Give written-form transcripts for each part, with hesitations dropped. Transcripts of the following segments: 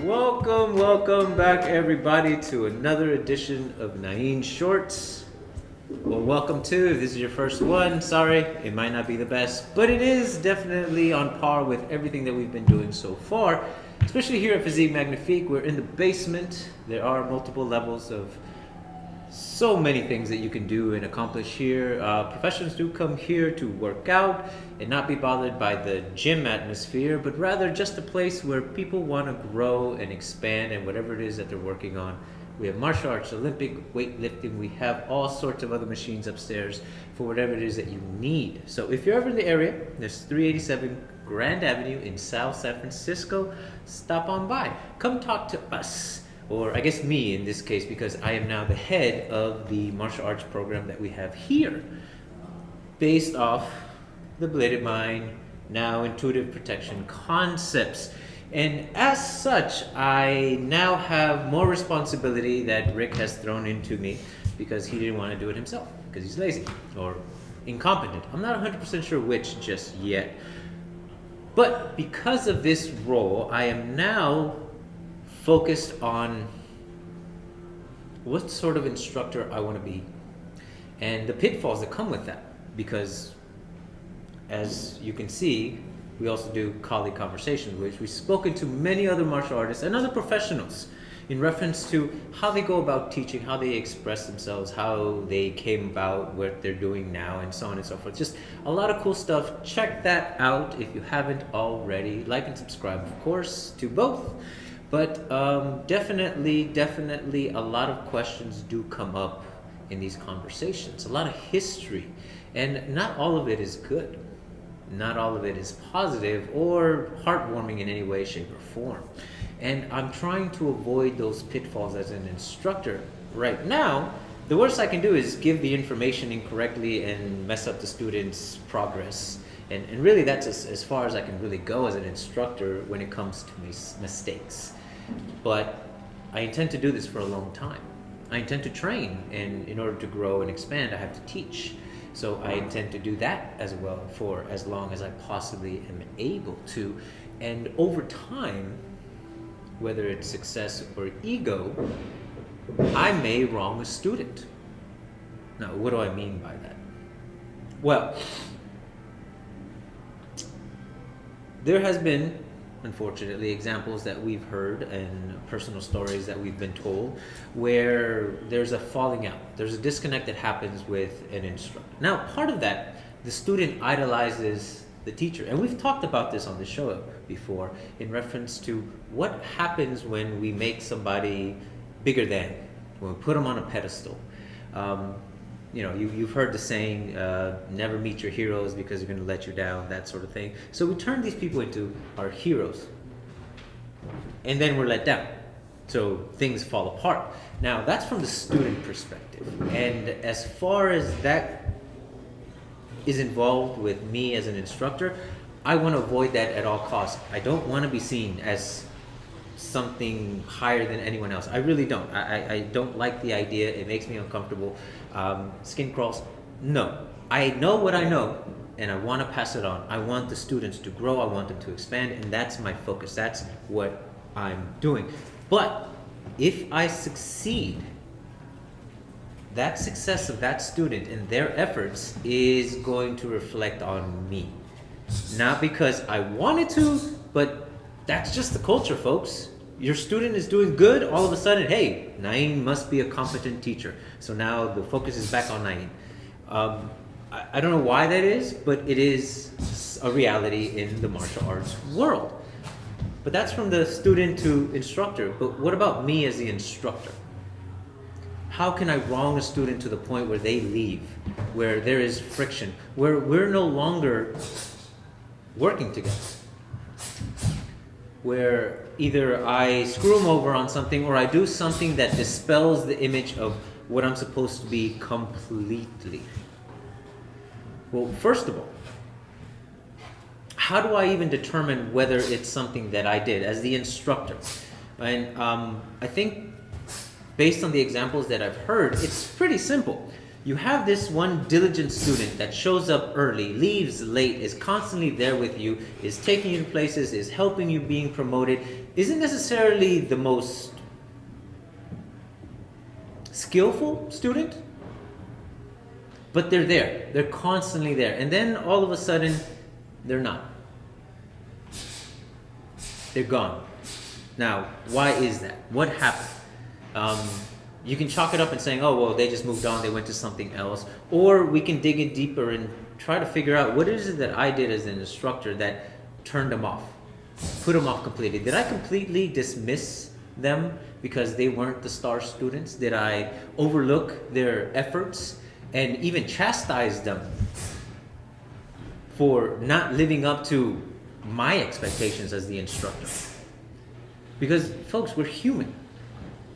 Welcome back everybody to another edition of Nain Shorts. Well, welcome to, if this is your first one, sorry, it might not be the best, but it is definitely on par with everything that we've been doing so far, especially here at Physique Magnifique. We're in the basement. There are multiple levels of so many things that you can do and accomplish here. Professionals do come here to work out and not be bothered by the gym atmosphere, but rather just a place where people want to grow and expand in whatever it is that they're working on. We have martial arts, Olympic, weightlifting. We have all sorts of other machines upstairs for whatever it is that you need. So if you're ever in the area, there's 387 Grand Avenue in South San Francisco. Stop on by. Come talk to us. Or I guess me in this case, because I am now the head of the martial arts program that we have here, based off the Bladed Mind, now intuitive protection concepts. And as such, I now have more responsibility that Rick has thrown into me because he didn't want to do it himself, because he's lazy or incompetent. I'm not 100% sure which just yet. But because of this role, I am now focused on what sort of instructor I want to be and the pitfalls that come with that, because as you can see, we also do colleague conversations, which we've spoken to many other martial artists and other professionals in reference to how they go about teaching, how they express themselves, how they came about what they're doing now, and so on and so forth. Just a lot of cool stuff. Check that out if you haven't already. Like and subscribe, of course, to both. But definitely a lot of questions do come up in these conversations, a lot of history, and not all of it is good. Not all of it is positive or heartwarming in any way, shape, or form. And I'm trying to avoid those pitfalls as an instructor. Right now, the worst I can do is give the information incorrectly and mess up the students' progress. And really that's as far as I can really go as an instructor when it comes to mistakes. But I intend to do this for a long time. I intend to train, and in order to grow and expand, I have to teach. So I intend to do that as well for as long as I possibly am able to. And over time, whether it's success or ego, I may wrong a student. Now, what do I mean by that? Well, there has been, unfortunately, examples that we've heard and personal stories that we've been told where there's a falling out. There's a disconnect that happens with an instructor. Now, part of that, the student idolizes the teacher. And we've talked about this on the show before in reference to what happens when we make somebody bigger than, when we put them on a pedestal. You've heard the saying, never meet your heroes because they're going to let you down, that sort of thing. So we turn these people into our heroes, and then we're let down. So things fall apart. Now, that's from the student perspective. And as far as that is involved with me as an instructor, I want to avoid that at all costs. I don't want to be seen as something higher than anyone else. I really don't. I don't like the idea. It makes me uncomfortable. Skin crawls. No. I know what I know, and I want to pass it on. I want the students to grow. I want them to expand, and that's my focus. That's what I'm doing. But if I succeed, that success of that student and their efforts is going to reflect on me. Not because I wanted to, but that's just the culture, folks. Your student is doing good, all of a sudden, hey, Nain must be a competent teacher. So now the focus is back on Nain. I don't know why that is, but it is a reality in the martial arts world. But that's from the student to instructor. But what about me as the instructor? How can I wrong a student to the point where they leave, where there is friction, where we're no longer working together? Where either I screw them over on something or I do something that dispels the image of what I'm supposed to be completely. Well, first of all, how do I even determine whether it's something that I did as the instructor? And I think based on the examples that I've heard, it's pretty simple. You have this one diligent student that shows up early, leaves late, is constantly there with you, is taking you to places, is helping you being promoted, isn't necessarily the most skillful student, but they're there. They're constantly there. And then all of a sudden, they're not. They're gone. Now, why is that? What happened? You can chalk it up and saying, oh, well, they just moved on, they went to something else. Or we can dig in deeper and try to figure out what is it that I did as an instructor that turned them off, put them off completely. Did I completely dismiss them because they weren't the star students? Did I overlook their efforts and even chastise them for not living up to my expectations as the instructor? Because, folks, we're human.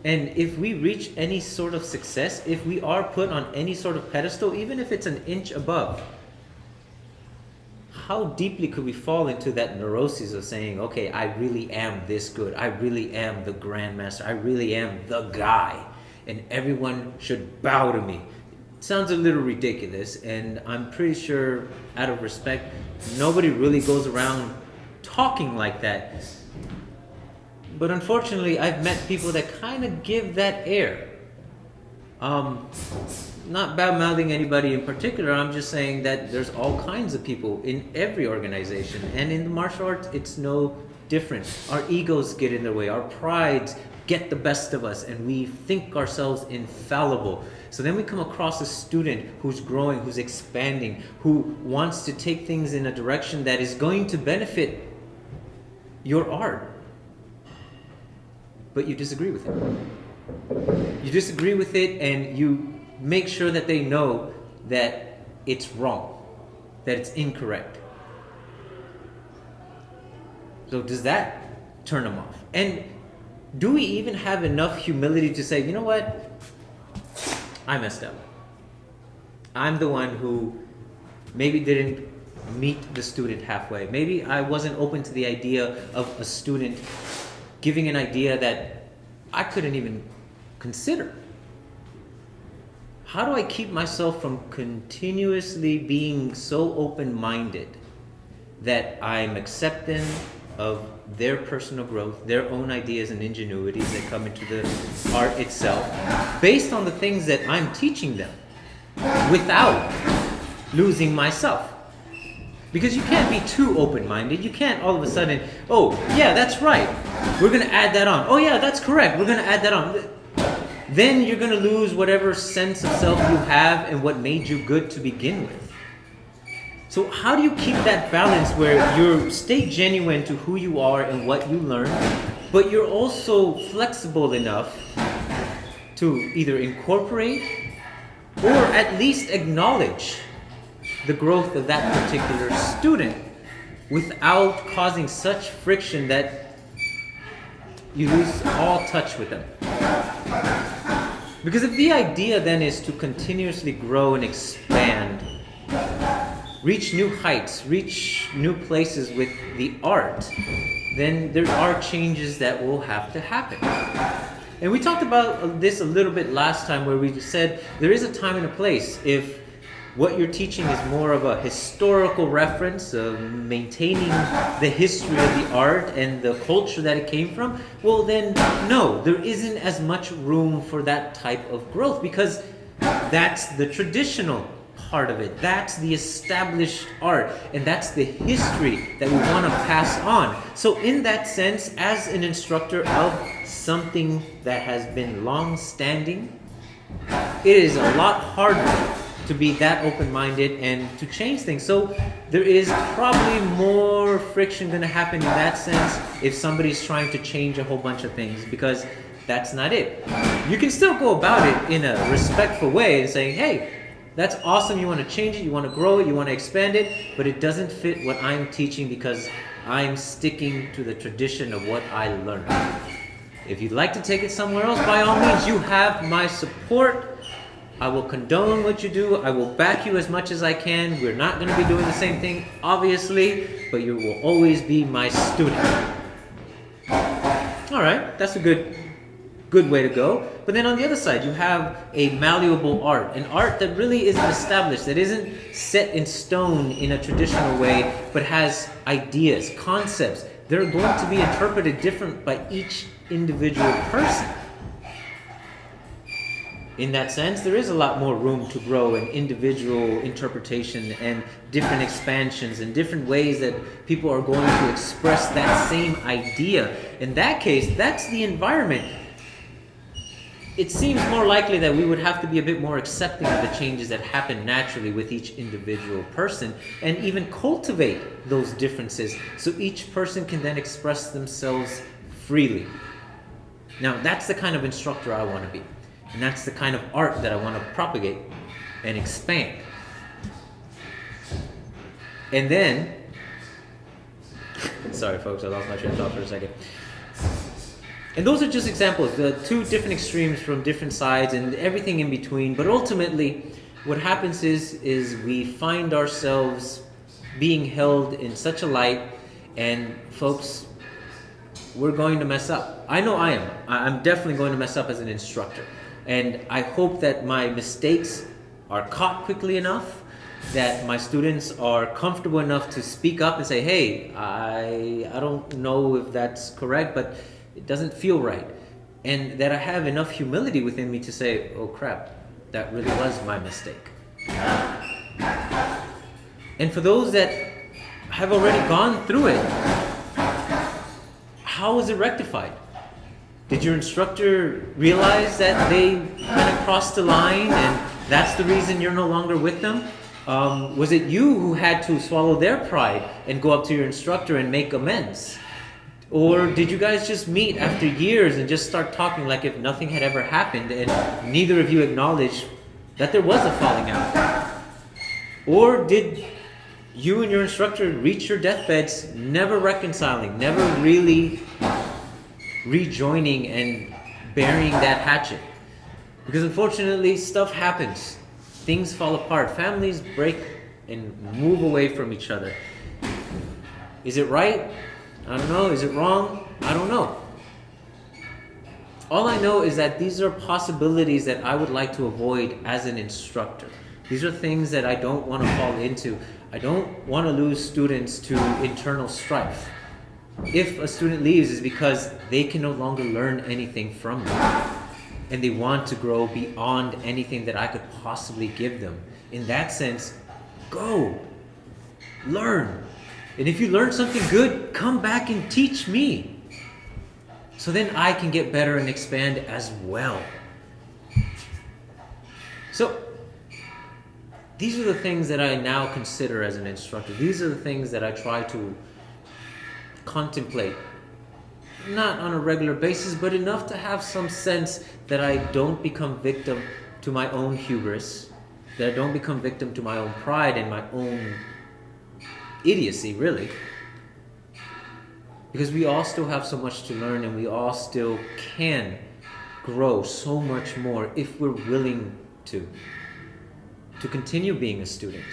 And if we reach any sort of success, if we are put on any sort of pedestal, even if it's an inch above, how deeply could we fall into that neuroses of saying, okay, I really am this good. I really am the grandmaster. I really am the guy. And everyone should bow to me. It sounds a little ridiculous. And I'm pretty sure, out of respect, nobody really goes around talking like that. But unfortunately, I've met people that kind of give that air. Not bad-mouthing anybody in particular, I'm just saying that there's all kinds of people in every organization. And in the martial arts, it's no different. Our egos get in the way. Our prides get the best of us. And we think ourselves infallible. So then we come across a student who's growing, who's expanding, who wants to take things in a direction that is going to benefit your art. But you disagree with it. You disagree with it, and you make sure that they know that it's wrong, that it's incorrect. So does that turn them off? And do we even have enough humility to say, you know what? I messed up. I'm the one who maybe didn't meet the student halfway. Maybe I wasn't open to the idea of a student giving an idea that I couldn't even consider. How do I keep myself from continuously being so open-minded that I'm accepting of their personal growth, their own ideas and ingenuities that come into the art itself, based on the things that I'm teaching them, without losing myself? Because you can't be too open-minded. You can't all of a sudden, oh, yeah, that's right. We're going to add that on. Oh, yeah, that's correct. We're going to add that on. Then you're going to lose whatever sense of self you have and what made you good to begin with. So how do you keep that balance where you stay genuine to who you are and what you learn, but you're also flexible enough to either incorporate or at least acknowledge the growth of that particular student without causing such friction that you lose all touch with them? Because if the idea then is to continuously grow and expand, reach new heights, reach new places with the art, then there are changes that will have to happen. And we talked about this a little bit last time, where we said there is a time and a place. If what you're teaching is more of a historical reference of maintaining the history of the art and the culture that it came from, well then, no, there isn't as much room for that type of growth, because that's the traditional part of it. That's the established art, and that's the history that we want to pass on. So in that sense, as an instructor of something that has been long-standing, it is a lot harder to be that open-minded and to change things. So there is probably more friction going to happen in that sense if somebody's trying to change a whole bunch of things, because that's not it. You can still go about it in a respectful way and saying, hey, that's awesome, you want to change it, you want to grow it, you want to expand it, but it doesn't fit what I'm teaching because I'm sticking to the tradition of what I learned. If you'd like to take it somewhere else, by all means, you have my support. I will condone what you do. I will back you as much as I can. We're not going to be doing the same thing, obviously, but you will always be my student. All right, that's a good good way to go. But then on the other side, you have a malleable art, an art that really isn't established, that isn't set in stone in a traditional way, but has ideas, concepts. They're going to be interpreted different by each individual person. In that sense, there is a lot more room to grow in individual interpretation and different expansions and different ways that people are going to express that same idea. In that case, that's the environment. It seems more likely that we would have to be a bit more accepting of the changes that happen naturally with each individual person, and even cultivate those differences so each person can then express themselves freely. Now, that's the kind of instructor I want to be. And that's the kind of art that I want to propagate and expand. And then, sorry folks, I lost my train of thought for a second. And those are just examples, the two different extremes from different sides and everything in between. But ultimately, what happens is we find ourselves being held in such a light, and folks, we're going to mess up. I know I am. I'm definitely going to mess up as an instructor. And I hope that my mistakes are caught quickly enough, that my students are comfortable enough to speak up and say, hey, I don't know if that's correct, but it doesn't feel right. And that I have enough humility within me to say, oh crap, that really was my mistake. And for those that have already gone through it, how was it rectified? Did your instructor realize that they kind of crossed the line and that's the reason you're no longer with them? Was it you who had to swallow their pride and go up to your instructor and make amends? Or did you guys just meet after years and just start talking like if nothing had ever happened and neither of you acknowledged that there was a falling out? Or did you and your instructor reach your deathbeds never reconciling, never really rejoining and burying that hatchet? Because unfortunately, stuff happens. Things fall apart. Families break and move away from each other. Is it right? I don't know. Is it wrong? I don't know. All I know is that these are possibilities that I would like to avoid as an instructor. These are things that I don't want to fall into. I don't want to lose students to internal strife. If a student leaves, it's because they can no longer learn anything from me. And they want to grow beyond anything that I could possibly give them. In that sense, go. Learn. And if you learn something good, come back and teach me. So then I can get better and expand as well. So, these are the things that I now consider as an instructor. These are the things that I try to contemplate. Not on a regular basis, but enough to have some sense that I don't become victim to my own hubris, that I don't become victim to my own pride and my own idiocy, really. Because we all still have so much to learn, and we all still can grow so much more if we're willing to continue being a student.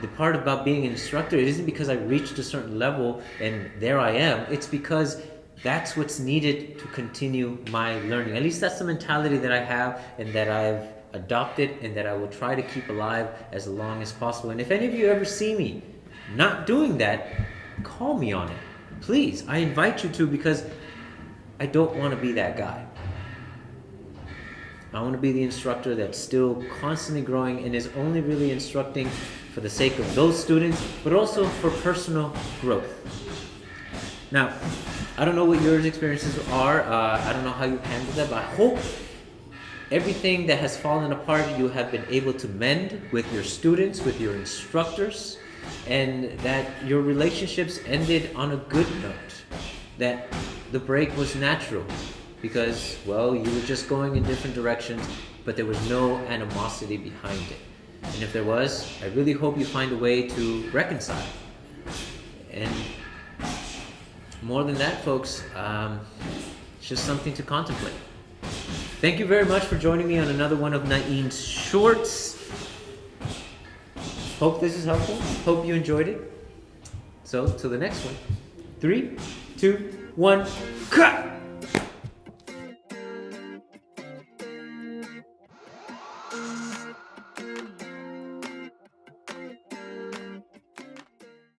The part about being an instructor, it isn't because I reached a certain level and there I am. It's because that's what's needed to continue my learning. At least that's the mentality that I have and that I've adopted and that I will try to keep alive as long as possible. And if any of you ever see me not doing that, call me on it. Please, I invite you to, because I don't want to be that guy. I want to be the instructor that's still constantly growing and is only really instructing for the sake of those students, but also for personal growth. Now, I don't know what your experiences are. I don't know how you handle that, but I hope everything that has fallen apart, you have been able to mend with your students, with your instructors, and that your relationships ended on a good note, that the break was natural because, well, you were just going in different directions, but there was no animosity behind it. And if there was, I really hope you find a way to reconcile. And more than that, folks, it's just something to contemplate. Thank you very much for joining me on another one of Nain's shorts. Hope this is helpful. Hope you enjoyed it. So, till the next one. 3, 2, 1, cut!